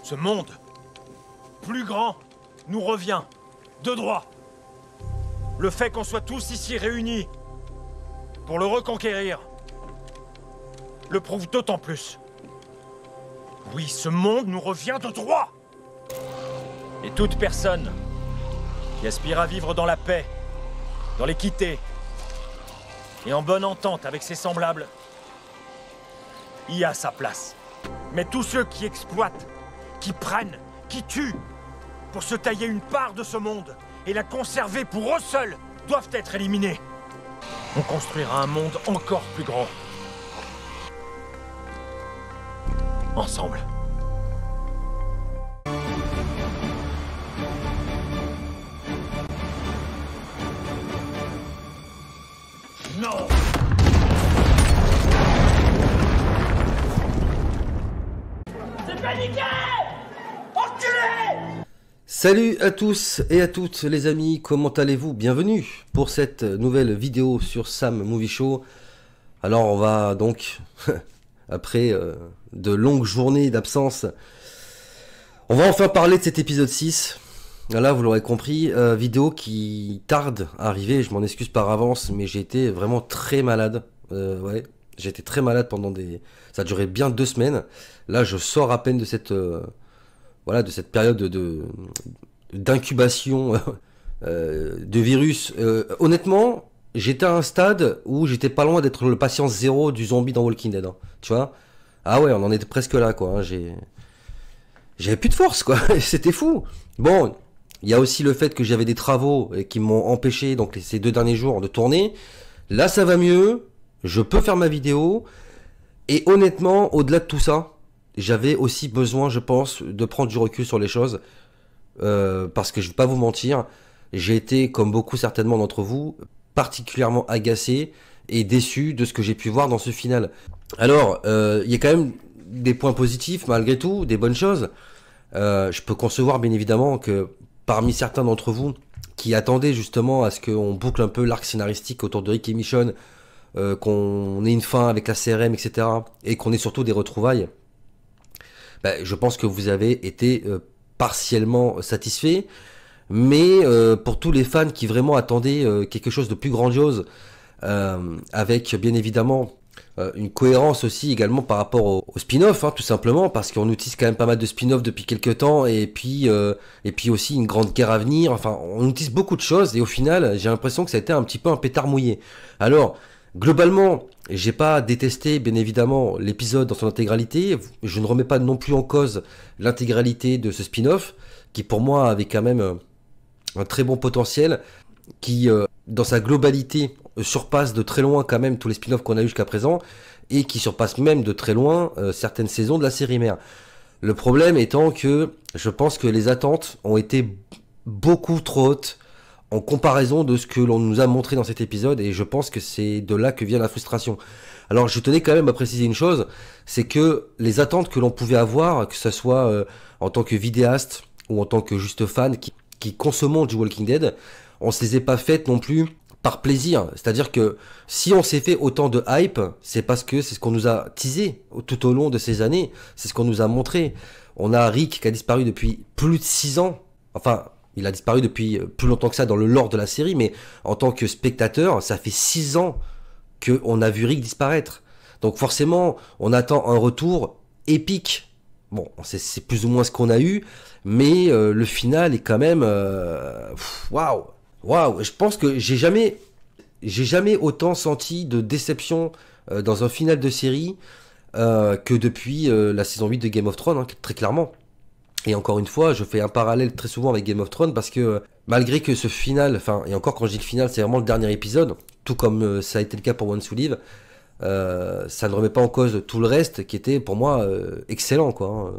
Ce monde, plus grand, nous revient, de droit. Le fait qu'on soit tous ici réunis pour le reconquérir le prouve d'autant plus. Oui, ce monde nous revient de droit. Et toute personne qui aspire à vivre dans la paix, dans l'équité et en bonne entente avec ses semblables y a sa place. Mais tous ceux qui exploitent, qui prennent, qui tuent pour se tailler une part de ce monde et la conserver pour eux seuls doivent être éliminés. On construira un monde encore plus grand. Ensemble. Non! C'est paniqué! Enculé! Salut à tous et à toutes les amis, comment allez-vous? Bienvenue pour cette nouvelle vidéo sur Sam Movie Show. Alors on va donc, après de longues journées d'absence, on va enfin parler de cet épisode 6. Là vous l'aurez compris, vidéo qui tarde à arriver, je m'en excuse par avance, mais j'ai été vraiment très malade. Ouais, j'ai été très malade pendant des... Ça a duré bien 2 semaines. Là je sors à peine de cette... Voilà, de cette période d'incubation de virus. Honnêtement, j'étais à un stade où j'étais pas loin d'être le patient zéro du zombie dans Walking Dead. Hein, tu vois? Ah ouais, on en était presque là, quoi. Hein, j'avais plus de force, quoi. C'était fou. Bon, il y a aussi le fait que j'avais des travaux qui m'ont empêché, donc ces 2 derniers jours, de tourner. Là, ça va mieux. Je peux faire ma vidéo. Et honnêtement, au-delà de tout ça, j'avais aussi besoin, je pense, de prendre du recul sur les choses. Parce que je ne vais pas vous mentir, j'ai été, comme beaucoup certainement d'entre vous, particulièrement agacé et déçu de ce que j'ai pu voir dans ce final. Alors, il y a quand même des points positifs, malgré tout, des bonnes choses. Je peux concevoir, bien évidemment, que parmi certains d'entre vous qui attendaient justement à ce qu'on boucle un peu l'arc scénaristique autour de Rick et Michonne, qu'on ait une fin avec la CRM, etc., et qu'on ait surtout des retrouvailles, ben, je pense que vous avez été partiellement satisfait, mais pour tous les fans qui vraiment attendaient quelque chose de plus grandiose, avec bien évidemment une cohérence aussi également par rapport au spin-off, hein, tout simplement, parce qu'on utilise quand même pas mal de spin-off depuis quelques temps, et puis aussi une grande guerre à venir, enfin on utilise beaucoup de choses, et au final j'ai l'impression que ça a été un petit peu un pétard mouillé. Alors, globalement, j'ai pas détesté, bien évidemment, l'épisode dans son intégralité. Je ne remets pas non plus en cause l'intégralité de ce spin-off, qui pour moi avait quand même un très bon potentiel, qui, dans sa globalité, surpasse de très loin quand même tous les spin-offs qu'on a eu jusqu'à présent, et qui surpasse même de très loin certaines saisons de la série mère. Le problème étant que je pense que les attentes ont été beaucoup trop hautes en comparaison de ce que l'on nous a montré dans cet épisode, et je pense que c'est de là que vient la frustration. Alors je tenais quand même à préciser une chose, c'est que les attentes que l'on pouvait avoir, que ce soit en tant que vidéaste ou en tant que juste fan qui consommons du Walking Dead, on se les est pas faites non plus par plaisir. C'est-à-dire que si on s'est fait autant de hype, c'est parce que c'est ce qu'on nous a teasé tout au long de ces années, c'est ce qu'on nous a montré. On a Rick qui a disparu depuis plus de 6 ans, enfin... Il a disparu depuis plus longtemps que ça dans le lore de la série, mais en tant que spectateur, ça fait 6 ans qu'on a vu Rick disparaître. Donc forcément, on attend un retour épique. Bon, c'est plus ou moins ce qu'on a eu, mais le final est quand même... Waouh. Je pense que j'ai jamais autant senti de déception dans un final de série que depuis la saison 8 de Game of Thrones, hein, très clairement. Et encore une fois, je fais un parallèle très souvent avec Game of Thrones parce que malgré que ce final, enfin, et encore quand je dis le final, c'est vraiment le dernier épisode, tout comme ça a été le cas pour Once You Live, ça ne remet pas en cause tout le reste qui était pour moi excellent, quoi. Hein.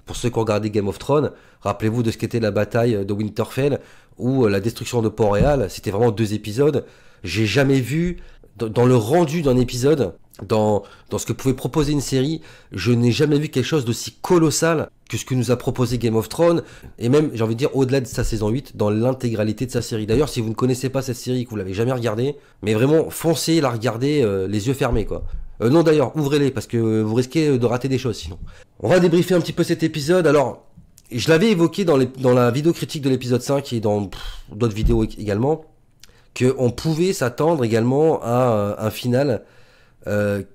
Pour ceux qui ont regardé Game of Thrones, rappelez-vous de ce qu'était la bataille de Winterfell ou la destruction de Port-Réal, c'était vraiment 2 épisodes. J'ai jamais vu dans le rendu d'un épisode, dans ce que pouvait proposer une série, je n'ai jamais vu quelque chose d'aussi colossal que ce que nous a proposé Game of Thrones, et même, j'ai envie de dire, au-delà de sa saison 8, dans l'intégralité de sa série. D'ailleurs, si vous ne connaissez pas cette série, que vous l'avez jamais regardée, mais vraiment, foncez la regarder les yeux fermés, quoi. Non d'ailleurs, ouvrez-les parce que vous risquez de rater des choses sinon. On va débriefer un petit peu cet épisode. Alors, je l'avais évoqué dans la vidéo critique de l'épisode 5 et dans d'autres vidéos également, qu'on pouvait s'attendre également à un final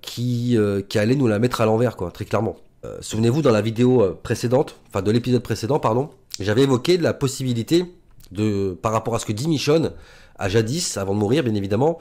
qui allait nous la mettre à l'envers, quoi, très clairement. Souvenez-vous, dans la vidéo précédente, enfin de l'épisode précédent, pardon, j'avais évoqué la possibilité par rapport à ce que dit Michonne à jadis, avant de mourir bien évidemment,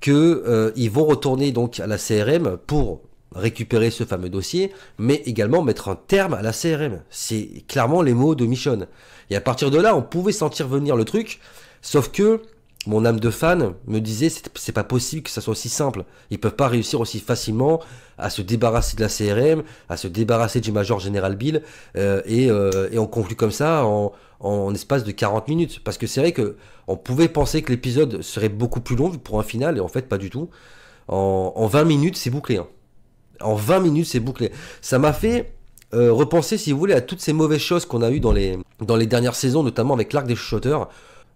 que ils vont retourner donc à la CRM pour récupérer ce fameux dossier, mais également mettre un terme à la CRM. C'est clairement les mots de Michonne. Et à partir de là, on pouvait sentir venir le truc, sauf que mon âme de fan me disait c'est pas possible que ça soit aussi simple. Ils peuvent pas réussir aussi facilement à se débarrasser de la CRM, à se débarrasser du Major General Bill, et on conclut comme ça en espace de 40 minutes. Parce que c'est vrai que on pouvait penser que l'épisode serait beaucoup plus long pour un final, et en fait pas du tout. En 20 minutes c'est bouclé. Hein. En 20 minutes c'est bouclé. Ça m'a fait repenser, si vous voulez, à toutes ces mauvaises choses qu'on a eues dans les dernières saisons, notamment avec l'arc des chuchoteurs,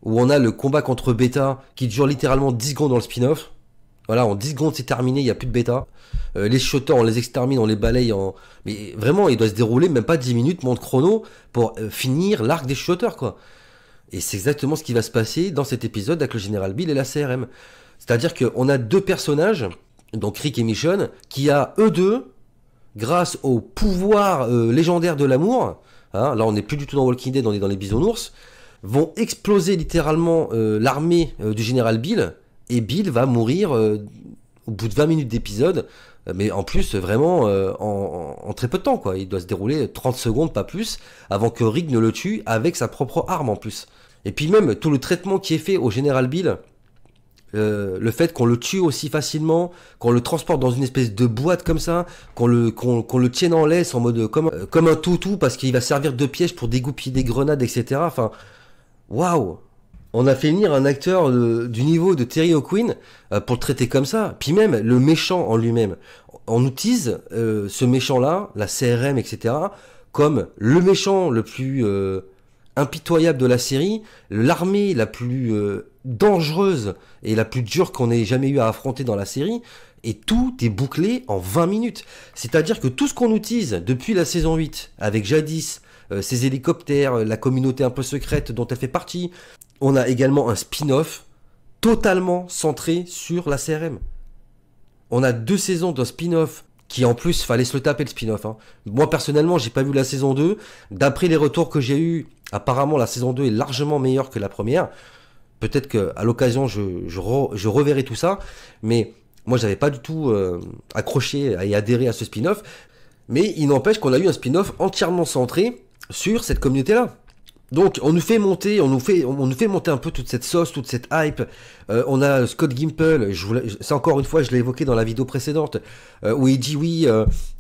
où on a le combat contre Beta qui dure littéralement 10 secondes dans le spin-off. Voilà, en 10 secondes c'est terminé, il n'y a plus de Beta. Les chuchoteurs, on les extermine, on les balaye en... Mais vraiment, il doit se dérouler même pas 10 minutes, montre chrono, pour finir l'arc des chuchoteurs, quoi. Et c'est exactement ce qui va se passer dans cet épisode avec le Général Bill et la CRM. C'est-à-dire qu'on a deux personnages, donc Rick et Michonne, qui a eux deux, grâce au pouvoir légendaire de l'amour, hein, là on n'est plus du tout dans Walking Dead, on est dans les bisounours, vont exploser littéralement l'armée du Général Bill, et Bill va mourir au bout de 20 minutes d'épisode, mais en plus vraiment en très peu de temps, quoi. Il doit se dérouler 30 secondes, pas plus, avant que Rick ne le tue avec sa propre arme en plus. Et puis même tout le traitement qui est fait au Général Bill, le fait qu'on le tue aussi facilement, qu'on le transporte dans une espèce de boîte comme ça, qu'on le tienne en laisse en mode comme un toutou parce qu'il va servir de piège pour dégoupiller des grenades, etc. Enfin, waouh! On a fait venir un acteur du niveau de Terry O'Quinn pour le traiter comme ça. Puis même le méchant en lui-même. On utilise ce méchant-là, la CRM, etc., comme le méchant le plus impitoyable de la série, l'armée la plus dangereuse et la plus dure qu'on ait jamais eu à affronter dans la série, et tout est bouclé en 20 minutes. C'est-à-dire que tout ce qu'on utilise depuis la saison 8, avec jadis, ces hélicoptères, la communauté un peu secrète dont elle fait partie, on a également un spin-off totalement centré sur la CRM. On a 2 saisons d'un spin-off qui en plus fallait se le taper le spin-off. Hein. Moi personnellement j'ai pas vu la saison 2. D'après les retours que j'ai eu, apparemment la saison 2 est largement meilleure que la première. Peut-être qu'à l'occasion je reverrai tout ça. Mais moi j'avais pas du tout accroché et adhéré à ce spin-off. Mais il n'empêche qu'on a eu un spin-off entièrement centré sur cette communauté-là. Donc on nous fait monter un peu toute cette sauce, toute cette hype. On a Scott Gimple, c'est encore une fois, je l'ai évoqué dans la vidéo précédente, où il dit oui,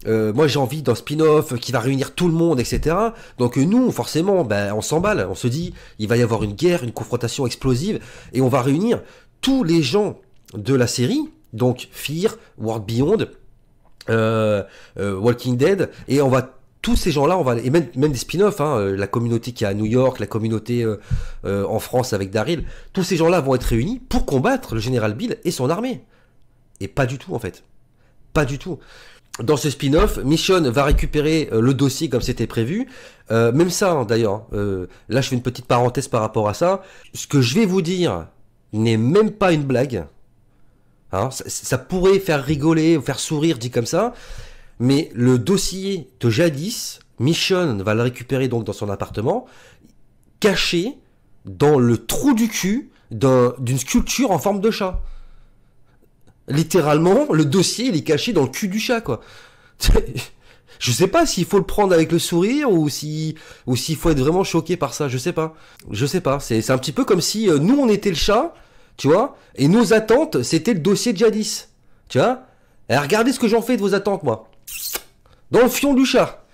moi j'ai envie d'un spin-off qui va réunir tout le monde, etc. Donc nous, forcément, ben, on s'emballe, on se dit, il va y avoir une guerre, une confrontation explosive, et on va réunir tous les gens de la série, donc Fear, World Beyond, Walking Dead, et on va tous ces gens-là, et même des spin-offs, hein, la communauté qui est à New York, la communauté en France avec Daryl, tous ces gens-là vont être réunis pour combattre le Général Bill et son armée. Et pas du tout, en fait. Pas du tout. Dans ce spin-off, Michonne va récupérer le dossier comme c'était prévu. Même ça, hein, d'ailleurs, là je fais une petite parenthèse par rapport à ça. Ce que je vais vous dire n'est même pas une blague. Hein, ça pourrait faire rigoler ou faire sourire dit comme ça. Mais le dossier de jadis, Michonne va le récupérer donc dans son appartement, caché dans le trou du cul d'une sculpture en forme de chat. Littéralement, le dossier il est caché dans le cul du chat, quoi. Je sais pas s'il faut le prendre avec le sourire ou s'il faut être vraiment choqué par ça, je sais pas. C'est un petit peu comme si nous on était le chat, tu vois, et nos attentes c'était le dossier de jadis, tu vois. Et regardez ce que j'en fais de vos attentes, moi. Dans le fion du chat.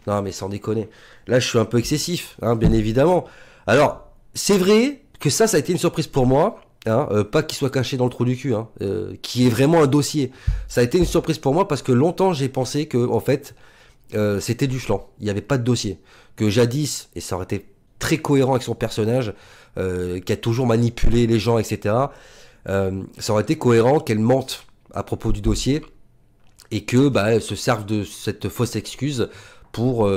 Non mais sans déconner. Là je suis un peu excessif, hein, bien évidemment. Alors, c'est vrai que ça a été une surprise pour moi. Hein, pas qu'il soit caché dans le trou du cul, hein, qui est vraiment un dossier. Ça a été une surprise pour moi parce que longtemps j'ai pensé que en fait c'était du flan. Il n'y avait pas de dossier. Que jadis, et ça aurait été très cohérent avec son personnage, qui a toujours manipulé les gens, etc. Ça aurait été cohérent qu'elle mente à propos du dossier. et que bah, elles se servent de cette fausse excuse pour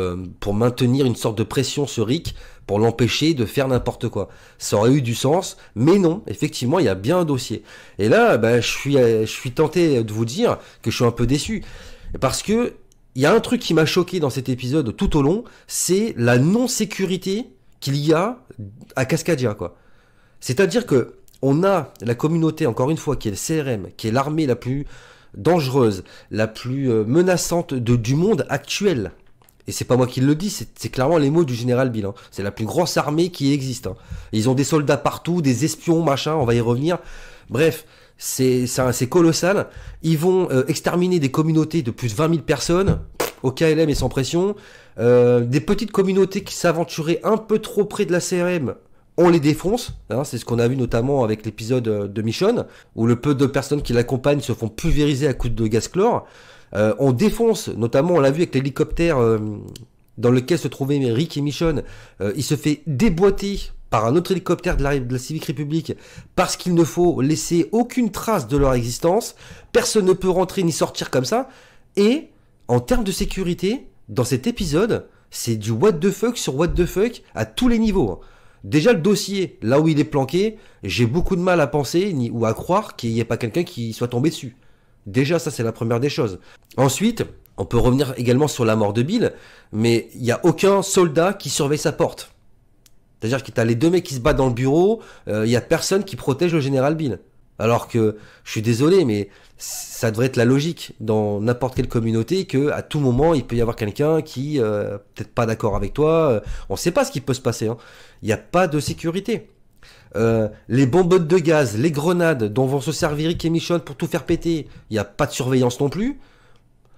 maintenir une sorte de pression sur Rick, pour l'empêcher de faire n'importe quoi. Ça aurait eu du sens, mais non, effectivement, il y a bien un dossier. Et là, bah, je suis tenté de vous dire que je suis un peu déçu, parce que il y a un truc qui m'a choqué dans cet épisode tout au long, c'est la non-sécurité qu'il y a à Cascadia, quoi. C'est-à-dire que on a la communauté, encore une fois, qui est le CRM, qui est l'armée la plus dangereuse, la plus menaçante du monde actuel. Et c'est pas moi qui le dis, c'est clairement les mots du général Bill. Hein. C'est la plus grosse armée qui existe. Hein. Ils ont des soldats partout, des espions, machin, on va y revenir. Bref, c'est colossal. Ils vont exterminer des communautés de plus de 20 000 personnes, au KLM et sans pression. Des petites communautés qui s'aventuraient un peu trop près de la CRM, on les défonce. Hein, c'est ce qu'on a vu notamment avec l'épisode de Michonne, où le peu de personnes qui l'accompagnent se font pulvériser à coups de gaz chlore. On défonce, notamment on l'a vu avec l'hélicoptère dans lequel se trouvaient Rick et Michonne. Il se fait déboîter par un autre hélicoptère de la Civic République parce qu'il ne faut laisser aucune trace de leur existence. Personne ne peut rentrer ni sortir comme ça. Et en termes de sécurité, dans cet épisode, c'est du what the fuck sur what the fuck à tous les niveaux. Déjà le dossier, là où il est planqué, j'ai beaucoup de mal à penser ou à croire qu'il n'y ait pas quelqu'un qui soit tombé dessus. Déjà, ça, c'est la première des choses. Ensuite, on peut revenir également sur la mort de Bill, mais il n'y a aucun soldat qui surveille sa porte. C'est-à-dire que tu as les deux mecs qui se battent dans le bureau, il n'y a personne qui protège le général Bill. Alors que, je suis désolé, mais ça devrait être la logique dans n'importe quelle communauté que à tout moment, il peut y avoir quelqu'un qui, peut-être pas d'accord avec toi, on ne sait pas ce qui peut se passer. Hein. Il n'y a pas de sécurité. Les bonbonnes de gaz, les grenades dont vont se servir Rick et Michonne pour tout faire péter, il n'y a pas de surveillance non plus.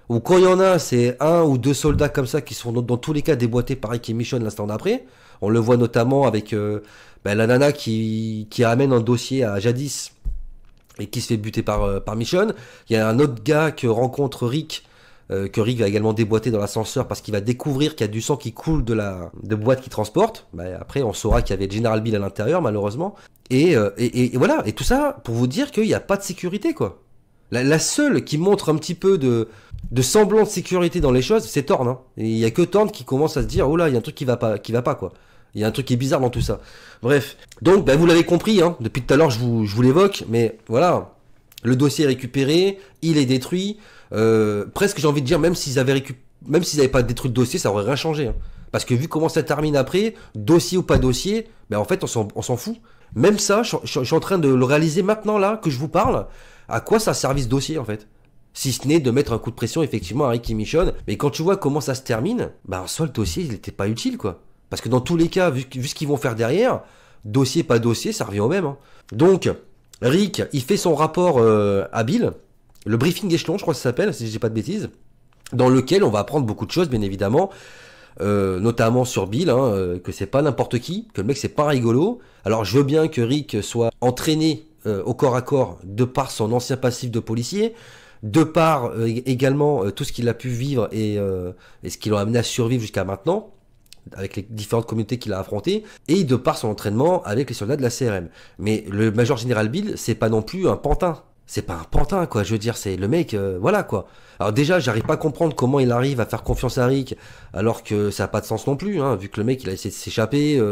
Ou quand il y en a, c'est un ou deux soldats comme ça qui sont dans tous les cas déboîtés par Rick et Michonne l'instant d'après. On le voit notamment avec la nana qui ramène un dossier à Jadis et qui se fait buter par Michonne. Il y a un autre gars que rencontre Rick, que Rick va également déboîter dans l'ascenseur parce qu'il va découvrir qu'il y a du sang qui coule de boîte qu'il transporte. Bah, après, on saura qu'il y avait General Bill à l'intérieur, malheureusement. Et voilà. Et tout ça pour vous dire qu'il n'y a pas de sécurité, quoi. La seule qui montre un petit peu de semblant de sécurité dans les choses, c'est Thorne. Hein. Et il n'y a que Thorne qui commence à se dire, oh là, il y a un truc qui va pas, quoi. Il y a un truc qui est bizarre dans tout ça. Bref. Donc, bah, vous l'avez compris, hein. Depuis tout à l'heure, je vous l'évoque, mais voilà. Le dossier est récupéré, il est détruit. Presque j'ai envie de dire, même s'ils avaient pas détruit le dossier, ça aurait rien changé. Hein. Parce que vu comment ça termine après, dossier ou pas dossier, ben en fait on s'en fout. Même ça, je suis en train de le réaliser maintenant là que je vous parle. À quoi ça sert ce dossier en fait? Si ce n'est de mettre un coup de pression effectivement à Rick et Michonne. Mais quand tu vois comment ça se termine, bah en soi le dossier il était pas utile quoi. Parce que dans tous les cas, vu ce qu'ils vont faire derrière, dossier pas dossier, ça revient au même. Hein. Donc Rick, il fait son rapport à Bill. Le briefing échelon, je crois que ça s'appelle, si je dis pas de bêtises, dans lequel on va apprendre beaucoup de choses, bien évidemment, notamment sur Bill, hein, que c'est pas n'importe qui, que le mec c'est pas rigolo. Alors je veux bien que Rick soit entraîné au corps à corps de par son ancien passif de policier, de par également tout ce qu'il a pu vivre et ce qui l'a amené à survivre jusqu'à maintenant, avec les différentes communautés qu'il a affrontées, et de par son entraînement avec les soldats de la CRM. Mais le Major Général Bill, c'est pas non plus un pantin. C'est pas un pantin, quoi. Je veux dire, c'est le mec, voilà, quoi. Alors déjà, j'arrive pas à comprendre comment il arrive à faire confiance à Rick, alors que ça a pas de sens non plus, hein, vu que le mec, il a essayé de s'échapper.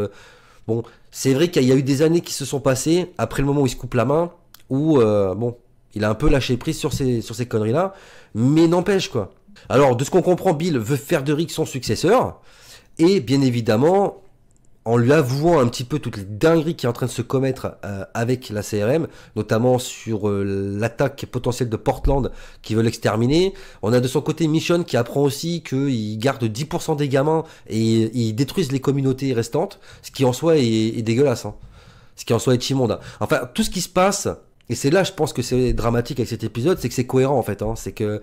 Bon, c'est vrai qu'il y a eu des années qui se sont passées, après le moment où il se coupe la main, où, bon, il a un peu lâché prise sur ces conneries-là, mais n'empêche, quoi. Alors, de ce qu'on comprend, Bill veut faire de Rick son successeur, et bien évidemment, en lui avouant un petit peu toutes les dingueries qui est en train de se commettre avec la CRM, notamment sur l'attaque potentielle de Portland qui veut l'exterminer. On a de son côté Michonne qui apprend aussi qu'il garde 10% des gamins et ils détruisent les communautés restantes, ce qui en soi est dégueulasse, hein. Ce qui en soi est immonde. Enfin, tout ce qui se passe, et c'est là je pense que c'est dramatique avec cet épisode, c'est que c'est cohérent en fait, hein. C'est que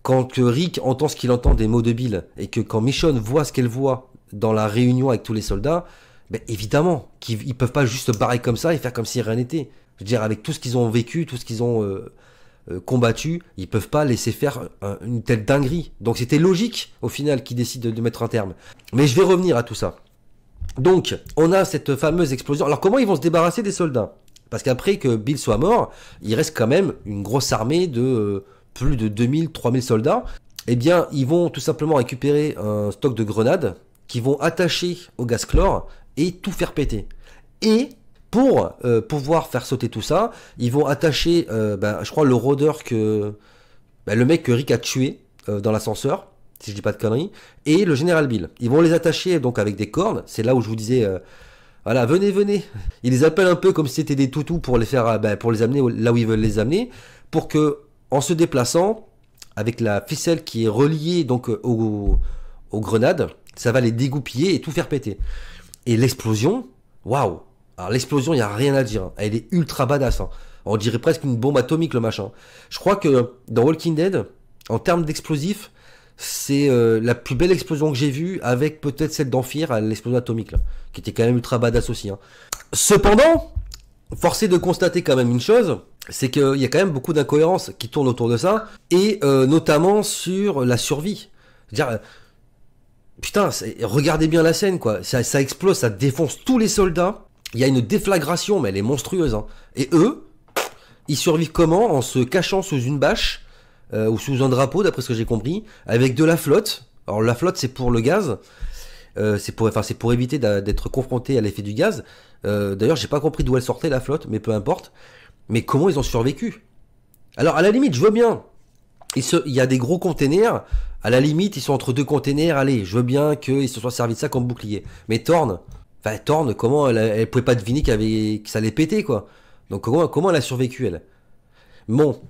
quand Rick entend ce qu'il entend des mots de Bill, et que quand Michonne voit ce qu'elle voit dans la réunion avec tous les soldats, ben évidemment qu'ils peuvent pas juste se barrer comme ça et faire comme si rien n'était. Je veux dire, avec tout ce qu'ils ont vécu, tout ce qu'ils ont combattu, ils peuvent pas laisser faire une telle dinguerie. Donc c'était logique au final qu'ils décident de mettre un terme. Mais je vais revenir à tout ça. Donc on a cette fameuse explosion. Alors comment ils vont se débarrasser des soldats? Parce qu'après que Bill soit mort, il reste quand même une grosse armée de plus de 2000, 3000 soldats, eh bien, ils vont tout simplement récupérer un stock de grenades qui vont attacher au gaz chlore et tout faire péter. Et pour pouvoir faire sauter tout ça, ils vont attacher, je crois, le rôdeur le mec que Rick a tué dans l'ascenseur, si je dis pas de conneries, et le général Bill. Ils vont les attacher donc avec des cordes. C'est là où je vous disais, voilà, venez. Ils les appellent un peu comme si c'était des toutous pour les faire, pour les amener là où ils veulent les amener, pour que, en se déplaçant, avec la ficelle qui est reliée donc aux grenades, ça va les dégoupiller et tout faire péter. Et l'explosion, waouh! Alors l'explosion, il n'y a rien à dire. Elle est ultra badass. Hein. On dirait presque une bombe atomique, le machin. Je crois que dans Walking Dead, en termes d'explosifs, c'est la plus belle explosion que j'ai vue, avec peut-être celle d'Amphyr, l'explosion atomique, là, qui était quand même ultra badass aussi. Hein. Cependant, forcé de constater quand même une chose, c'est qu'il y a quand même beaucoup d'incohérences qui tournent autour de ça, et notamment sur la survie. C'est-à-dire, putain, regardez bien la scène, quoi. Ça explose, ça défonce tous les soldats. Il y a une déflagration, mais elle est monstrueuse. Hein. Et eux, ils survivent comment? En se cachant sous une bâche, ou sous un drapeau, d'après ce que j'ai compris, avec de la flotte. Alors la flotte, c'est pour le gaz. C'est pour éviter d'être confronté à l'effet du gaz. D'ailleurs, j'ai pas compris d'où elle sortait, la flotte, mais peu importe. Mais comment ils ont survécu? Alors, à la limite, je veux bien. Il y a des gros containers. À la limite, ils sont entre deux containers. Allez, je veux bien qu'ils se soient servis de ça comme bouclier. Mais Thorne, comment elle pouvait pas deviner que ça allait péter, quoi. Donc comment elle a survécu, elle? Bon,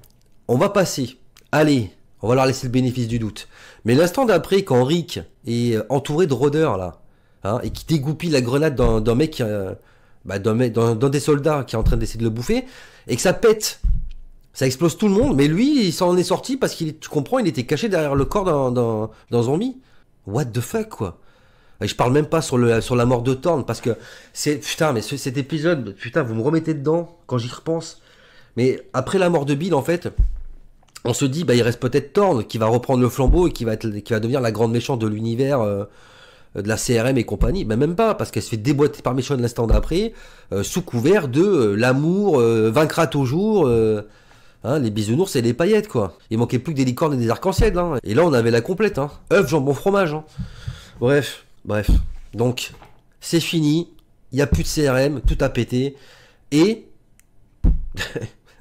on va passer. Allez, on va leur laisser le bénéfice du doute. Mais l'instant d'après, quand Rick est entouré de rôdeurs, là, hein, et qui dégoupille la grenade d'un mec, dans des soldats qui est en train d'essayer de le bouffer, et que ça pète, ça explose tout le monde, mais lui, il s'en est sorti parce tu comprends, il était caché derrière le corps d'un zombie. What the fuck, quoi? Et je parle même pas sur la mort de Thorne, parce que cet épisode, putain, vous me remettez dedans quand j'y repense. Mais après la mort de Bill, en fait, on se dit, il reste peut-être Thorne qui va reprendre le flambeau et qui va devenir la grande méchante de l'univers de la CRM et compagnie. Mais même pas, parce qu'elle se fait déboîter par Michonne l'instant d'après, sous couvert de l'amour vaincra toujours. Les bisounours et les paillettes, quoi. Il manquait plus que des licornes et des arcs-en-ciel. Hein. Et là, on avait la complète. Hein. Œuf, jambon, fromage. Hein. Bref. Donc, c'est fini. Il n'y a plus de CRM. Tout a pété. Et...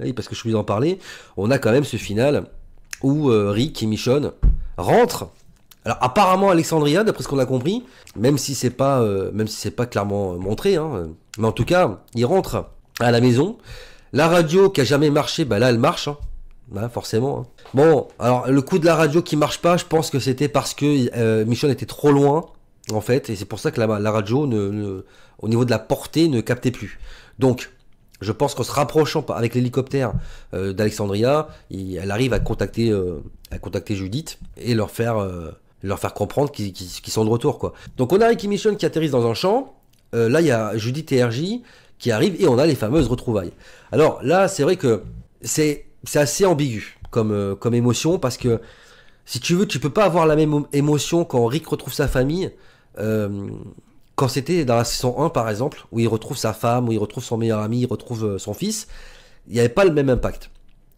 oui, parce que je voulais en parler. On a quand même ce final où Rick et Michonne rentrent. Alors, apparemment, Alexandria, d'après ce qu'on a compris. Même si c'est pas clairement montré. Hein. Mais en tout cas, ils rentrent à la maison. La radio qui a jamais marché, là elle marche, hein. Forcément. Hein. Bon, alors le coup de la radio qui marche pas, je pense que c'était parce que Michonne était trop loin, en fait, et c'est pour ça que la radio, au niveau de la portée, ne captait plus. Donc, je pense qu'en se rapprochant avec l'hélicoptère d'Alexandria, elle arrive à contacter Judith et leur faire comprendre qu'ils sont de retour, quoi. Donc on a Rick et Michonne qui atterrissent dans un champ. Là, il y a Judith et RJ qui arrivent et on a les fameuses retrouvailles. Alors là, c'est vrai que c'est assez ambigu comme émotion, parce que si tu veux, tu peux pas avoir la même émotion quand Rick retrouve sa famille, quand c'était dans la saison 1 par exemple, où il retrouve sa femme, où il retrouve son meilleur ami, il retrouve son fils. Il n'y avait pas le même impact.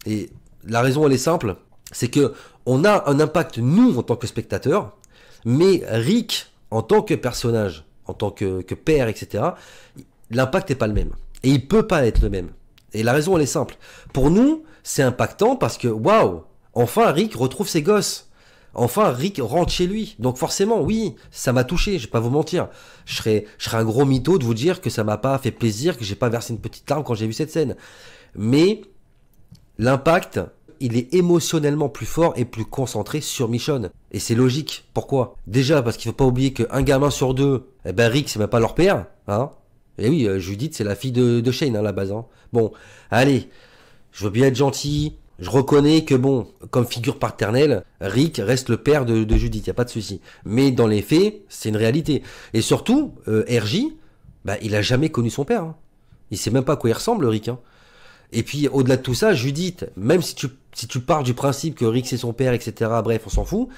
Et la raison, elle est simple, c'est que on a un impact, nous, en tant que spectateurs, mais Rick, en tant que personnage, en tant que père, etc., l'impact n'est pas le même. Et il peut pas être le même. Et la raison, elle est simple. Pour nous, c'est impactant parce que, waouh, enfin Rick retrouve ses gosses. Enfin Rick rentre chez lui. Donc forcément, oui, ça m'a touché, je vais pas vous mentir. Je serais un gros mytho de vous dire que ça m'a pas fait plaisir, que j'ai pas versé une petite larme quand j'ai vu cette scène. Mais l'impact, il est émotionnellement plus fort et plus concentré sur Michonne. Et c'est logique. Pourquoi? Déjà, parce qu'il faut pas oublier qu'un gamin sur deux, Rick, c'est même pas leur père, hein. Et oui, Judith, c'est la fille de Shane, à la base. Hein. Bon, allez, je veux bien être gentil. Je reconnais que, bon, comme figure paternelle, Rick reste le père de Judith, y a pas de souci. Mais dans les faits, c'est une réalité. Et surtout, RJ, il a jamais connu son père. Hein. Il sait même pas à quoi il ressemble, Rick. Hein. Et puis, au-delà de tout ça, Judith, même si tu pars du principe que Rick c'est son père, etc., bref, on s'en fout,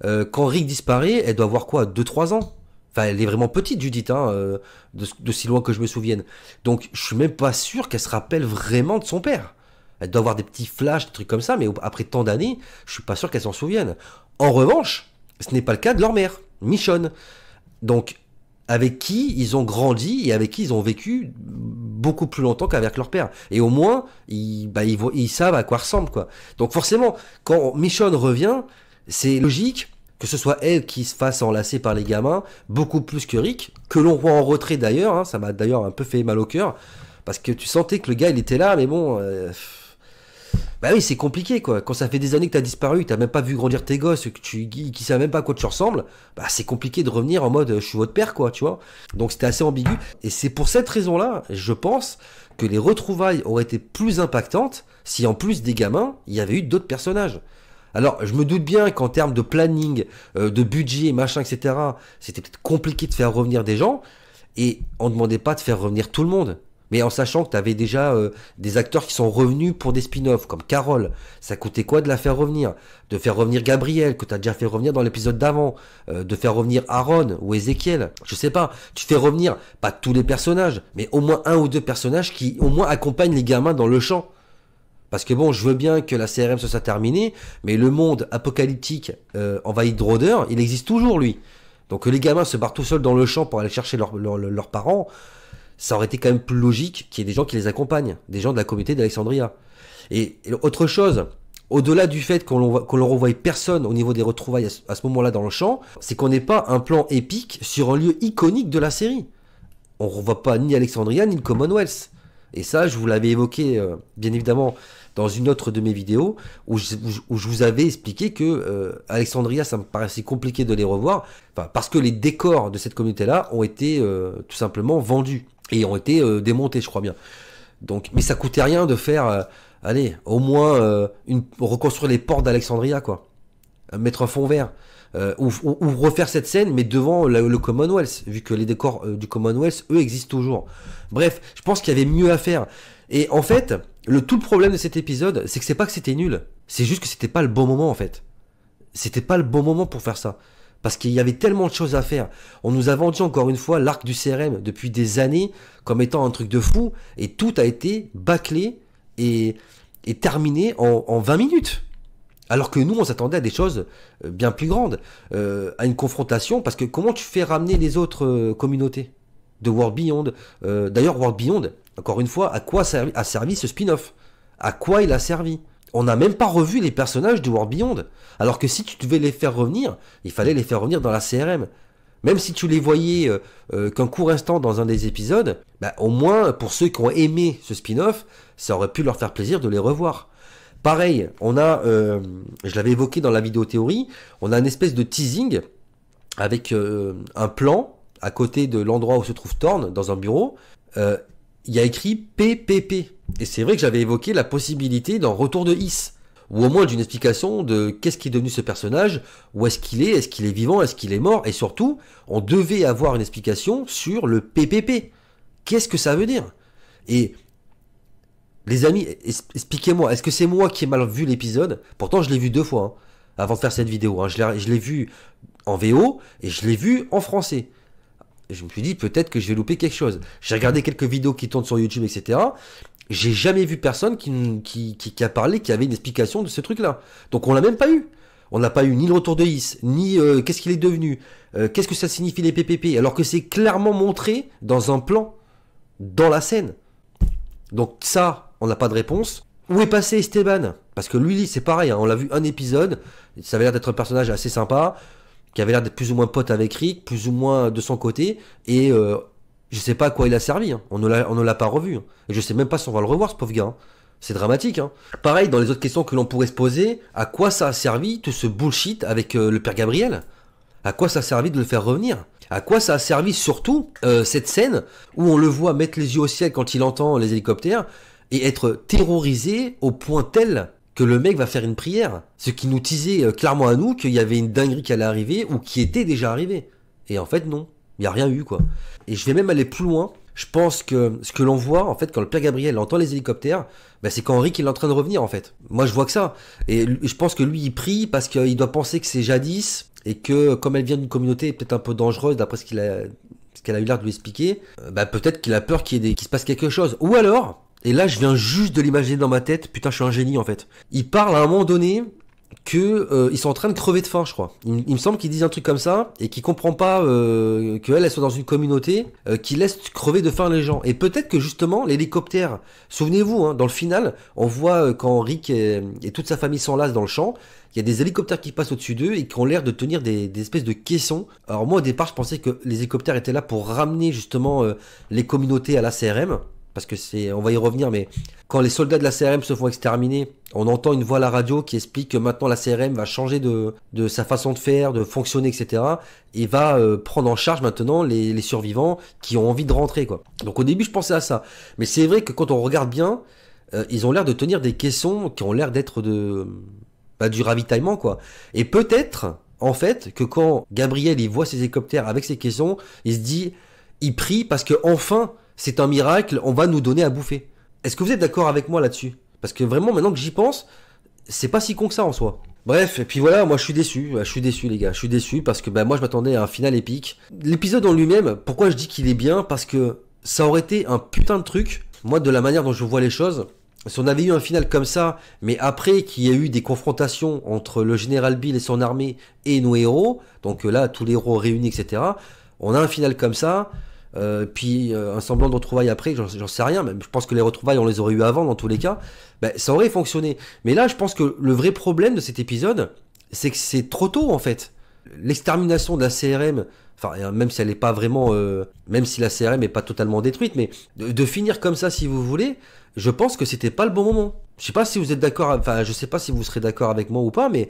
quand Rick disparaît, elle doit avoir quoi, 2-3 ans? Enfin, elle est vraiment petite, Judith, hein, de si loin que je me souvienne. Donc, je suis même pas sûr qu'elle se rappelle vraiment de son père. Elle doit avoir des petits flashs, des trucs comme ça, mais après tant d'années, je suis pas sûr qu'elle s'en souvienne. En revanche, ce n'est pas le cas de leur mère, Michonne. Donc, avec qui ils ont grandi et avec qui ils ont vécu beaucoup plus longtemps qu'avec leur père. Et au moins, ils savent à quoi ressemble, quoi. Donc forcément, quand Michonne revient, c'est logique que ce soit elle qui se fasse enlacer par les gamins, beaucoup plus que Rick, que l'on voit en retrait d'ailleurs, hein, ça m'a d'ailleurs un peu fait mal au cœur, parce que tu sentais que le gars il était là, mais bon... Bah oui, c'est compliqué quoi. Quand ça fait des années que t'as disparu, t'as même pas vu grandir tes gosses, qui savent même pas à quoi tu ressembles, bah c'est compliqué de revenir en mode je suis votre père quoi, tu vois. Donc c'était assez ambigu. Et c'est pour cette raison-là, je pense que les retrouvailles auraient été plus impactantes si en plus des gamins, il y avait eu d'autres personnages. Alors, je me doute bien qu'en termes de planning, de budget, machin, etc., c'était peut-être compliqué de faire revenir des gens, et on ne demandait pas de faire revenir tout le monde. Mais en sachant que tu avais déjà des acteurs qui sont revenus pour des spin-offs, comme Carole. Ça coûtait quoi de la faire revenir? De faire revenir Gabriel, que tu as déjà fait revenir dans l'épisode d'avant. De faire revenir Aaron ou Ezekiel. Je sais pas. Tu fais revenir, pas tous les personnages, mais au moins un ou deux personnages qui au moins accompagnent les gamins dans le champ. Parce que bon, je veux bien que la CRM se soit terminée, mais le monde apocalyptique envahi de rôdeurs, il existe toujours, lui. Donc que les gamins se barrent tout seuls dans le champ pour aller chercher leurs parents... ça aurait été quand même plus logique qu'il y ait des gens qui les accompagnent, des gens de la communauté d'Alexandria. Et autre chose, au-delà du fait qu'on ne revoie personne au niveau des retrouvailles à ce moment-là dans le champ, c'est qu'on n'ait pas un plan épique sur un lieu iconique de la série. On ne revoit pas ni Alexandria ni le Commonwealth. Et ça, je vous l'avais évoqué, bien évidemment, dans une autre de mes vidéos, où je vous avais expliqué que Alexandria, ça me paraissait compliqué de les revoir, parce que les décors de cette communauté-là ont été tout simplement vendus. Et ont été démontés, je crois bien. Donc, mais ça coûtait rien de faire, allez, au moins reconstruire les portes d'Alexandria, quoi. Mettre un fond vert. Ou refaire cette scène, mais devant le Commonwealth, vu que les décors du Commonwealth, eux, existent toujours. Bref, je pense qu'il y avait mieux à faire. Et en fait, tout le problème de cet épisode, c'est que c'est pas que c'était nul. C'est juste que c'était pas le bon moment, en fait. C'était pas le bon moment pour faire ça. Parce qu'il y avait tellement de choses à faire. On nous a vendu encore une fois l'arc du CRM depuis des années comme étant un truc de fou. Et tout a été bâclé et terminé en 20 minutes. Alors que nous, on s'attendait à des choses bien plus grandes. À une confrontation. Parce que comment tu fais ramener les autres communautés de World Beyond? D'ailleurs, World Beyond, encore une fois, à quoi a servi ce spin-off? À quoi il a servi? On n'a même pas revu les personnages de World Beyond. Alors que si tu devais les faire revenir, il fallait les faire revenir dans la CRM. Même si tu les voyais qu'un court instant dans un des épisodes, bah, au moins pour ceux qui ont aimé ce spin-off, ça aurait pu leur faire plaisir de les revoir. Pareil, on a, je l'avais évoqué dans la vidéo théorie, on a une espèce de teasing avec un plan à côté de l'endroit où se trouve Thorne, dans un bureau. Il y a écrit PPP. Et c'est vrai que j'avais évoqué la possibilité d'un retour de Is. Ou au moins d'une explication de qu'est-ce qui est devenu ce personnage, où est-ce qu'il est vivant, est-ce qu'il est mort, et surtout, on devait avoir une explication sur le PPP. Qu'est-ce que ça veut dire? Et les amis, expliquez-moi, est-ce que c'est moi qui ai mal vu l'épisode? Pourtant, je l'ai vu 2 fois, hein, avant de faire cette vidéo. Hein. Je l'ai vu en VO, et je l'ai vu en français. Je me suis dit, peut-être que je vais louper quelque chose. J'ai regardé quelques vidéos qui tournent sur YouTube, etc., j'ai jamais vu personne qui a parlé, qui avait une explication de ce truc-là. Donc on l'a même pas eu. On n'a pas eu ni le retour de Is, ni qu'est-ce qu'il est devenu, qu'est-ce que ça signifie les PPP, alors que c'est clairement montré dans un plan, dans la scène. Donc ça, on n'a pas de réponse. Où est passé Esteban? Parce que lui, c'est pareil, hein, on l'a vu un épisode, ça avait l'air d'être un personnage assez sympa, qui avait l'air d'être plus ou moins pote avec Rick, plus ou moins de son côté, et... je sais pas à quoi il a servi, hein. On ne l'a pas revu. Hein. Et je sais même pas si on va le revoir, ce pauvre gars. Hein. C'est dramatique. Hein. Pareil, dans les autres questions que l'on pourrait se poser, à quoi ça a servi tout ce bullshit avec le père Gabriel? À quoi ça a servi de le faire revenir? À quoi ça a servi surtout cette scène où on le voit mettre les yeux au ciel quand il entend les hélicoptères et être terrorisé au point tel que le mec va faire une prière? Ce qui nous disait clairement à nous qu'il y avait une dinguerie qui allait arriver ou qui était déjà arrivée. Et en fait, non. Il n'y a rien eu, quoi. Et je vais même aller plus loin. Je pense que ce que l'on voit, en fait, quand le père Gabriel entend les hélicoptères, bah, c'est quand Rick il est en train de revenir, en fait. Moi, je vois que ça. Et je pense que lui, il prie parce qu'il doit penser que c'est jadis et que, comme elle vient d'une communauté peut-être un peu dangereuse, d'après ce qu'elle a eu l'air de lui expliquer, bah, peut-être qu'il a peur qu'il se passe quelque chose. Ou alors, Et là, je viens juste de l'imaginer dans ma tête. Putain, je suis un génie en fait. Il parle à un moment donné que ils sont en train de crever de faim, je crois. Il me semble qu'ils disent un truc comme ça et qu'ils comprend pas qu'elle soit dans une communauté qui laisse crever de faim les gens. Et peut-être que justement l'hélicoptère, souvenez-vous, hein, dans le final, on voit quand Rick et toute sa famille s'enlacent dans le champ, il y a des hélicoptères qui passent au-dessus d'eux et qui ont l'air de tenir des espèces de caissons. Alors moi au départ, je pensais que les hélicoptères étaient là pour ramener justement les communautés à la CRM. Parce que on va y revenir, mais quand les soldats de la CRM se font exterminer, on entend une voix à la radio qui explique que maintenant la CRM va changer de sa façon de faire, de fonctionner, etc. Et va prendre en charge maintenant les survivants qui ont envie de rentrer, quoi. Donc au début, je pensais à ça. Mais c'est vrai que quand on regarde bien, ils ont l'air de tenir des caissons qui ont l'air d'être du ravitaillement, quoi. Et peut-être, en fait, que quand Gabriel il voit ces hélicoptères avec ces caissons, il se dit, il prie parce que enfin, c'est un miracle, on va nous donner à bouffer. Est-ce que vous êtes d'accord avec moi là-dessus? Parce que vraiment, maintenant que j'y pense, c'est pas si con que ça en soi. Bref, et puis voilà, moi je suis déçu les gars, je suis déçu parce que moi je m'attendais à un final épique. L'épisode en lui-même, pourquoi je dis qu'il est bien? Parce que ça aurait été un putain de truc, moi de la manière dont je vois les choses, si on avait eu un final comme ça, mais après qu'il y ait eu des confrontations entre le général Bill et son armée et nos héros, donc là tous les héros réunis, etc., on a un final comme ça, puis un semblant de retrouvailles après, j'en sais rien, mais je pense que les retrouvailles on les aurait eu avant dans tous les cas, ça aurait fonctionné. Mais là je pense que le vrai problème de cet épisode, c'est que c'est trop tôt en fait. L'extermination de la CRM, enfin même si elle est pas vraiment, même si la CRM est pas totalement détruite, mais de finir comme ça si vous voulez, je pense que c'était pas le bon moment. Je sais pas si vous êtes d'accord, enfin je sais pas si vous serez d'accord avec moi ou pas, mais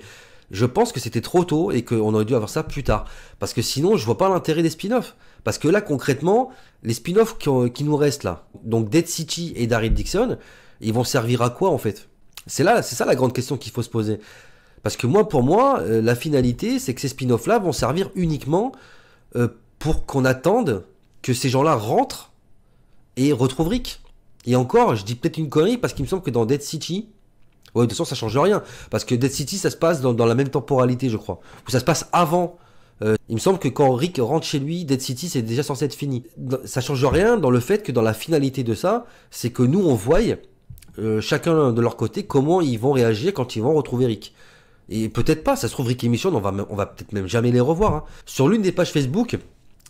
je pense que c'était trop tôt et qu'on aurait dû avoir ça plus tard. Parce que sinon, je vois pas l'intérêt des spin-offs. Parce que là, concrètement, les spin-offs qui nous restent là, donc Dead City et Daryl Dixon, ils vont servir à quoi en fait? C'est ça la grande question qu'il faut se poser. Parce que moi, pour moi, la finalité, c'est que ces spin-offs là vont servir uniquement pour qu'on attende que ces gens-là rentrent et retrouvent Rick. Et encore, je dis peut-être une connerie parce qu'il me semble que dans Dead City, ouais, de toute façon, ça change rien. Parce que Dead City, ça se passe dans la même temporalité, je crois. Ou ça se passe avant. Il me semble que quand Rick rentre chez lui, Dead City, c'est déjà censé être fini. Ça change rien dans le fait que dans la finalité de ça, c'est que nous, on voit chacun de leur côté comment ils vont réagir quand ils vont retrouver Rick. Et peut-être pas, ça se trouve Rick et Michonne, on va peut-être même jamais les revoir. Hein. Sur l'une des pages Facebook,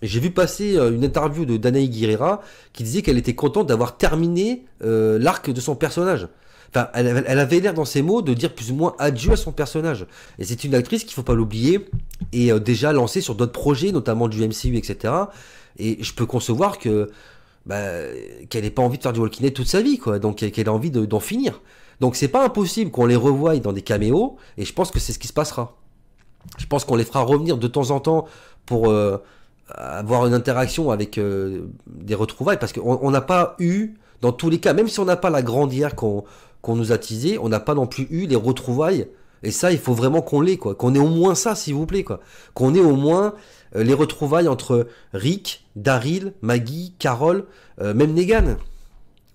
j'ai vu passer une interview de Danae Guerrera qui disait qu'elle était contente d'avoir terminé l'arc de son personnage. Enfin, elle avait l'air dans ses mots de dire plus ou moins adieu à son personnage. Et c'est une actrice qu'il faut pas l'oublier et déjà lancée sur d'autres projets, notamment du MCU, etc. Et je peux concevoir que qu'elle n'ait pas envie de faire du Walking Dead toute sa vie, quoi. Donc qu'elle a envie d'en finir. Donc c'est pas impossible qu'on les revoie dans des caméos. Et je pense que c'est ce qui se passera. Je pense qu'on les fera revenir de temps en temps pour avoir une interaction avec des retrouvailles, parce qu'on n'a pas eu, dans tous les cas, même si on n'a pas la grande hier qu'on nous a teasé, on n'a pas non plus eu les retrouvailles. Et ça, il faut vraiment qu'on l'ait, quoi. Qu'on ait au moins ça, s'il vous plaît, quoi. Qu'on ait au moins les retrouvailles entre Rick, Daryl, Maggie, Carol, même Negan.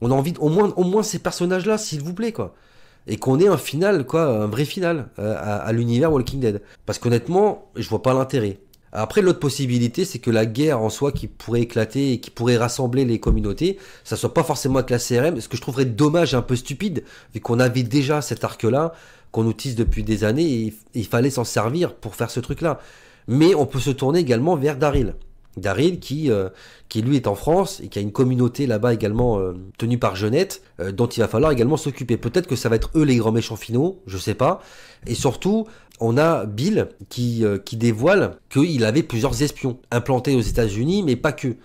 On a envie au moins ces personnages-là, s'il vous plaît, quoi. Et qu'on ait un final, quoi, un vrai final à l'univers Walking Dead. Parce qu'honnêtement, je vois pas l'intérêt. Après, l'autre possibilité, c'est que la guerre en soi qui pourrait éclater et qui pourrait rassembler les communautés, ça soit pas forcément avec la CRM, ce que je trouverais dommage et un peu stupide, vu qu'on avait déjà cet arc-là, qu'on utilise depuis des années, et il fallait s'en servir pour faire ce truc-là. Mais on peut se tourner également vers Daryl. Daryl qui lui est en France et qui a une communauté là-bas également tenue par Jeunette, dont il va falloir également s'occuper. Peut-être que ça va être eux les grands méchants finaux, je sais pas. Et surtout, on a Bill qui dévoile qu'il avait plusieurs espions implantés aux États-Unis, mais pas que,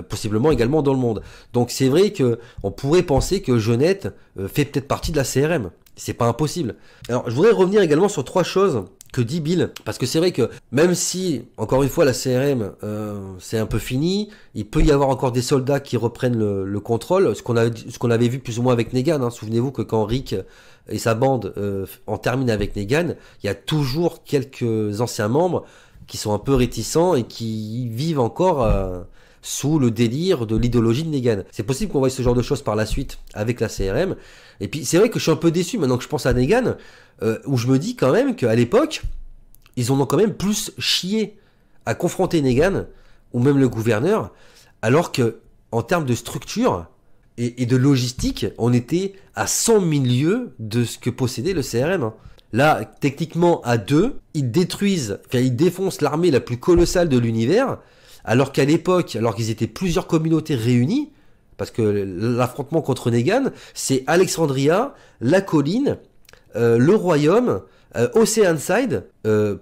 possiblement également dans le monde. Donc c'est vrai que on pourrait penser que Jeunette fait peut-être partie de la CRM. C'est pas impossible. Alors je voudrais revenir également sur 3 choses que dit Bill, parce que c'est vrai que même si, encore une fois, la CRM c'est un peu fini, il peut y avoir encore des soldats qui reprennent le contrôle, ce qu'on avait vu plus ou moins avec Negan, hein. Souvenez-vous que quand Rick et sa bande en terminent avec Negan, il y a toujours quelques anciens membres qui sont un peu réticents et qui vivent encore sous le délire de l'idéologie de Negan. C'est possible qu'on voie ce genre de choses par la suite avec la CRM. Et puis c'est vrai que je suis un peu déçu maintenant que je pense à Negan, où je me dis quand même qu'à l'époque, ils en ont quand même plus chié à confronter Negan, ou même le gouverneur, alors que en termes de structure, et de logistique, on était à 100 000 lieues de ce que possédait le CRM. Hein. Là, techniquement, à deux, ils défoncent l'armée la plus colossale de l'univers, alors qu'à l'époque, alors qu'ils étaient plusieurs communautés réunies, parce que l'affrontement contre Negan, c'est Alexandria, la colline, le royaume, Oceanside,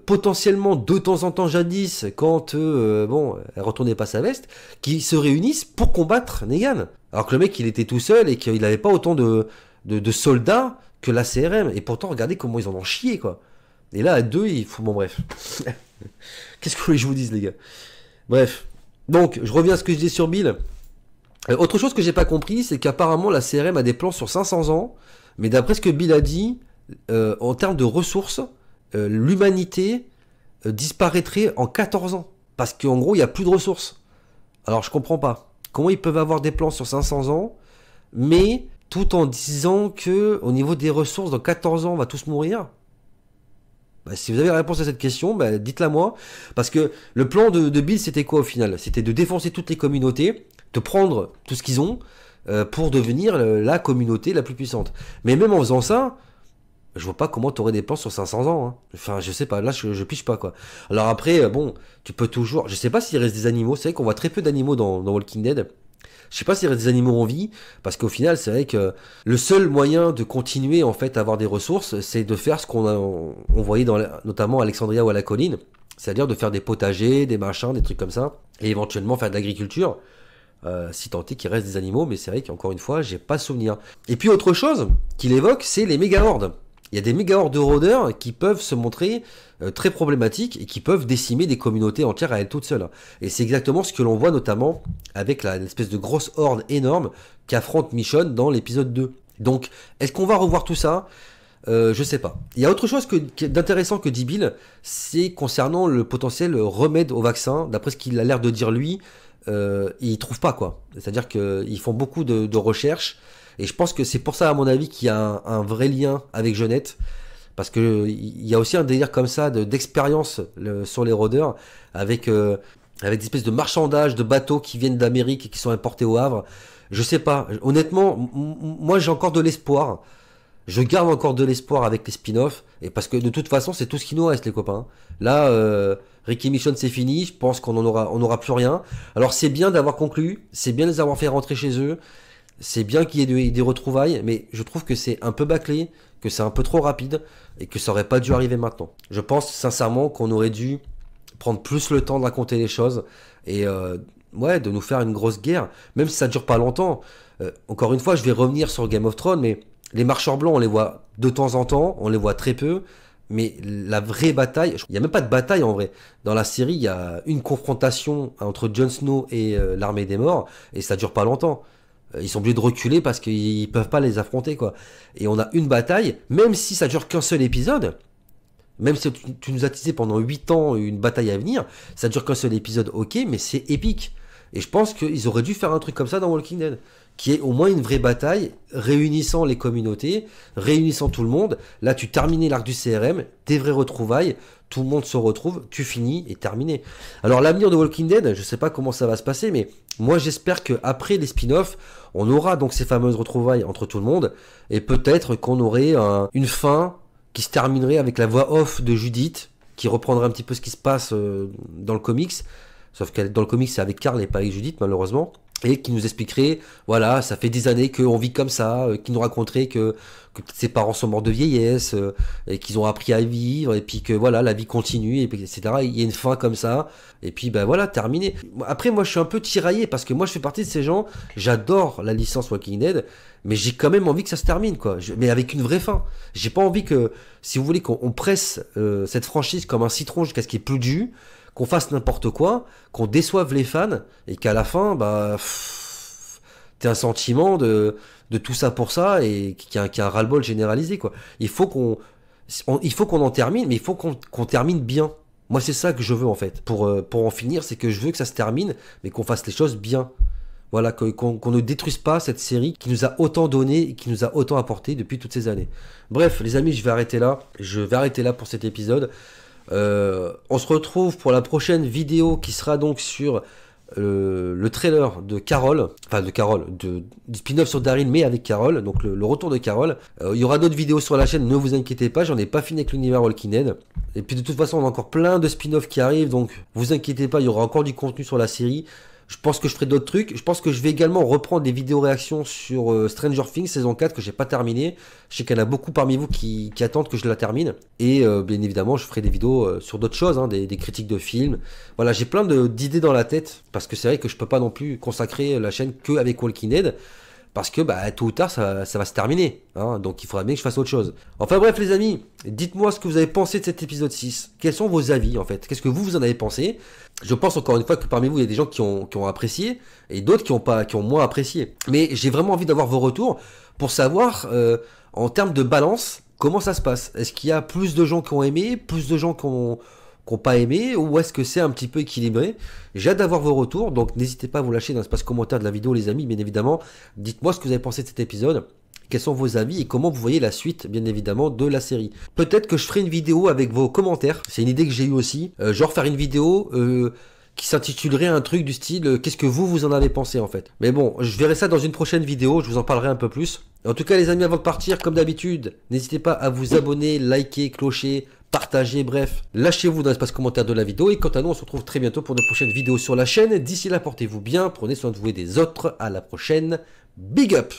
potentiellement de temps en temps jadis, quand elle retournait pas sa veste, qui se réunissent pour combattre Negan. Alors que le mec, il était tout seul et qu'il n'avait pas autant de soldats que la CRM. Et pourtant, regardez comment ils en ont chié, quoi. Et là, à deux, il faut... Bon, bref. Qu'est-ce que je vous dise, les gars? Bref. Donc, je reviens à ce que je disais sur Bill. Autre chose que j'ai pas compris, c'est qu'apparemment, la CRM a des plans sur 500 ans. Mais d'après ce que Bill a dit, en termes de ressources, l'humanité disparaîtrait en 14 ans. Parce qu'en gros, il n'y a plus de ressources. Alors, je comprends pas. Comment ils peuvent avoir des plans sur 500 ans, mais tout en disant que au niveau des ressources, dans 14 ans, on va tous mourir? Bah, si vous avez la réponse à cette question, bah, dites-la moi. Parce que le plan de Bill, c'était quoi au final? C'était de défoncer toutes les communautés, de prendre tout ce qu'ils ont pour devenir la communauté la plus puissante. Mais même en faisant ça, je vois pas comment t'aurais des plans sur 500 ans. Hein. Enfin, je sais pas, là je piche pas quoi. Alors après, bon, tu peux toujours... Je sais pas s'il reste des animaux, c'est vrai qu'on voit très peu d'animaux dans Walking Dead. Je sais pas s'il reste des animaux en vie, parce qu'au final, c'est vrai que le seul moyen de continuer en fait à avoir des ressources, c'est de faire ce on voyait notamment à Alexandria ou à la colline, c'est-à-dire de faire des potagers, des machins, des trucs comme ça, et éventuellement faire de l'agriculture, si tant est qu'il reste des animaux, mais c'est vrai qu'encore une fois, j'ai pas souvenir. Et puis autre chose qu'il évoque, c'est les méga-hordes. Il y a des méga-hordes de rôdeurs qui peuvent se montrer très problématiques et qui peuvent décimer des communautés entières à elles toutes seules. Et c'est exactement ce que l'on voit notamment avec l'espèce de grosse horde énorme qu'affronte Michonne dans l'épisode 2. Donc, est-ce qu'on va revoir tout ça? Je sais pas. Il y a autre chose d'intéressant que dit Bill, c'est concernant le potentiel remède au vaccin. D'après ce qu'il a l'air de dire lui, il trouve pas quoi. C'est-à-dire qu'ils font beaucoup de recherches. Et je pense que c'est pour ça, à mon avis, qu'il y a un vrai lien avec Jeunette. Parce que il y a aussi un délire comme ça d'expérience sur les rôdeurs, avec des espèces de marchandages de bateaux qui viennent d'Amérique et qui sont importés au Havre. Je sais pas. Honnêtement, moi j'ai encore de l'espoir. Je garde encore de l'espoir avec les spin-offs. Et parce que de toute façon, c'est tout ce qui nous reste, les copains. Là, Rick et Michonne, c'est fini. Je pense qu'on aura plus rien. Alors c'est bien d'avoir conclu. C'est bien de les avoir fait rentrer chez eux. C'est bien qu'il y ait des retrouvailles, mais je trouve que c'est un peu bâclé, que c'est un peu trop rapide, et que ça aurait pas dû arriver maintenant. Je pense sincèrement qu'on aurait dû prendre plus le temps de raconter les choses, et de nous faire une grosse guerre, même si ça dure pas longtemps. Encore une fois, je vais revenir sur Game of Thrones, mais les marcheurs blancs, on les voit de temps en temps, on les voit très peu, mais la vraie bataille, il n'y a même pas de bataille en vrai. Dans la série, il y a une confrontation entre Jon Snow et l'armée des morts, et ça dure pas longtemps. Ils sont obligés de reculer parce qu'ils peuvent pas les affronter, quoi. Et on a une bataille, même si ça dure qu'un seul épisode, même si tu nous as teasé pendant 8 ans une bataille à venir, ça dure qu'un seul épisode, ok, mais c'est épique. Et je pense qu'ils auraient dû faire un truc comme ça dans Walking Dead, qui est au moins une vraie bataille, réunissant les communautés, réunissant tout le monde. Là, tu terminais l'arc du CRM, des vraies retrouvailles, tout le monde se retrouve, tu finis et terminé. Alors l'avenir de Walking Dead, je sais pas comment ça va se passer, mais moi j'espère qu'après les spin-offs, on aura donc ces fameuses retrouvailles entre tout le monde, et peut-être qu'on aurait une fin qui se terminerait avec la voix off de Judith, qui reprendrait un petit peu ce qui se passe dans le comics, sauf que dans le comics c'est avec Carl et pas avec Judith malheureusement, et qui nous expliquerait, voilà, ça fait des années qu'on vit comme ça, qui nous raconterait que ses parents sont morts de vieillesse, et qu'ils ont appris à vivre, et puis que voilà, la vie continue, et puis, etc. Il y a une fin comme ça, et puis ben voilà, terminé. Après, moi je suis un peu tiraillé, parce que moi je fais partie de ces gens, j'adore la licence Walking Dead, mais j'ai quand même envie que ça se termine, quoi. Mais avec une vraie fin. J'ai pas envie que, si vous voulez, qu'on presse cette franchise comme un citron jusqu'à ce qu'il n'y ait plus de jus, qu'on fasse n'importe quoi, qu'on déçoive les fans, et qu'à la fin, bah, t'aies un sentiment de tout ça pour ça, et qu'il y a un ras-le-bol généralisé, quoi. Il faut qu'on en termine, mais il faut qu'on termine bien. Moi, c'est ça que je veux, en fait. Pour en finir, c'est que je veux que ça se termine, mais qu'on fasse les choses bien. Voilà, qu'on ne détruise pas cette série qui nous a autant donné et qui nous a autant apporté depuis toutes ces années. Bref, les amis, je vais arrêter là. Je vais arrêter là pour cet épisode. On se retrouve pour la prochaine vidéo qui sera donc sur le trailer de Carol, enfin de Carol, du spin-off sur Daryl, mais avec Carol, donc le retour de Carol. Il y aura d'autres vidéos sur la chaîne, ne vous inquiétez pas, j'en ai pas fini avec l'univers Walking Dead. Et puis de toute façon, on a encore plein de spin-offs qui arrivent, donc vous inquiétez pas, il y aura encore du contenu sur la série. Je pense que je ferai d'autres trucs. Je pense que je vais également reprendre des vidéos réactions sur Stranger Things saison 4 que j'ai pas terminé. Je sais qu'il y en a beaucoup parmi vous qui attendent que je la termine. Et bien évidemment, je ferai des vidéos sur d'autres choses, hein, des critiques de films. Voilà, j'ai plein d'idées dans la tête parce que c'est vrai que je peux pas non plus consacrer la chaîne que avec Walking Dead. Parce que bah, tôt ou tard, ça va se terminer. Hein, donc il faudra bien que je fasse autre chose. Enfin bref les amis, dites-moi ce que vous avez pensé de cet épisode 6. Quels sont vos avis en fait? Qu'est-ce que vous en avez pensé? Je pense encore une fois que parmi vous, il y a des gens qui ont apprécié et d'autres qui ont moins apprécié. Mais j'ai vraiment envie d'avoir vos retours pour savoir, en termes de balance, comment ça se passe. Est-ce qu'il y a plus de gens qui ont aimé, plus de gens qui ont pas aimé, ou est-ce que c'est un petit peu équilibré? J'ai hâte d'avoir vos retours, donc n'hésitez pas à vous lâcher dans l'espace commentaire de la vidéo les amis, bien évidemment. Dites-moi ce que vous avez pensé de cet épisode, quels sont vos avis et comment vous voyez la suite, bien évidemment, de la série. Peut-être que je ferai une vidéo avec vos commentaires, c'est une idée que j'ai eue aussi, genre faire une vidéo qui s'intitulerait un truc du style qu'est-ce que vous en avez pensé en fait. Mais bon, je verrai ça dans une prochaine vidéo, je vous en parlerai un peu plus. En tout cas les amis, avant de partir, comme d'habitude, n'hésitez pas à vous abonner, liker, clocher, partagez, bref, lâchez-vous dans l'espace commentaire de la vidéo. Et quant à nous, on se retrouve très bientôt pour une prochaine vidéo sur la chaîne. D'ici là, portez-vous bien, prenez soin de vous et des autres. À la prochaine, big up!